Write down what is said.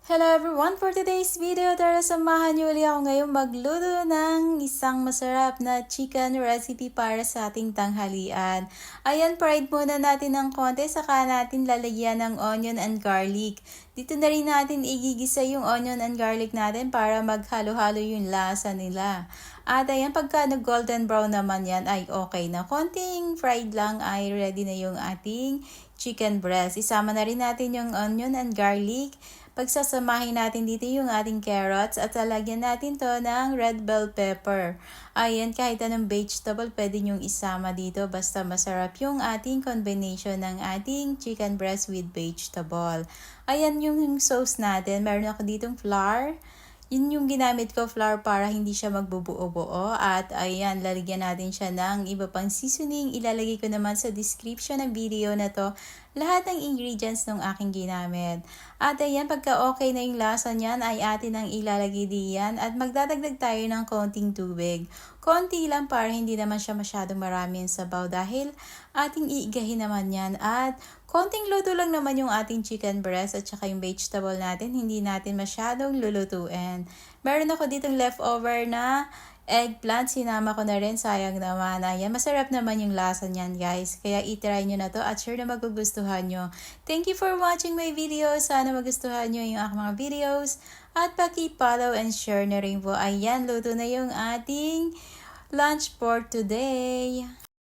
Hello everyone! For today's video, tara samahan niyo ulit ako ngayong magluto ng isang masarap na chicken recipe para sa ating tanghalian. Ayan, fried muna natin ng konti, saka natin lalagyan ng onion and garlic. Dito na rin natin igigisa yung onion and garlic natin para maghalo-halo yung lasa nila. At ayan, pagka nag-golden brown naman yan ay okay na. Konting fried lang ay ready na yung ating chicken breast. Isama na rin natin yung onion and garlic. Pagsasamahin natin dito yung ating carrots at lalagyan natin to ng red bell pepper. Ayan, kahit anong vegetable pwede nyong isama dito basta masarap yung ating combination ng ating chicken breast with vegetable. Ayan yung sauce natin. Meron ako ditong flour. Yun yung ginamit ko, flour, para hindi siya magbubuo-buo. At ayan, lalagyan natin siya ng iba pang seasoning. Ilalagay ko naman sa description ng video na to lahat ng ingredients ng aking ginamit. At ayan, pagka okay na yung lasa niyan ay atin ang ilalagay diyan. At magdadagdag tayo ng konting tubig. Konti lang para hindi naman siya masyadong marami sa sabaw dahil ating iigahin naman yan. At konting luto lang naman yung ating chicken breast at saka yung vegetable natin. Hindi natin masyadong lulutuin. Meron ako ditong leftover na eggplant. Sinama ko na rin. Sayang naman. Ayan, masarap naman yung lasa niyan, guys. Kaya itry nyo na to at sure na magugustuhan nyo. Thank you for watching my video. Sana magustuhan nyo yung aking mga videos. At paki-follow and share na rin po. Ayan, luto na yung ating lunch for today.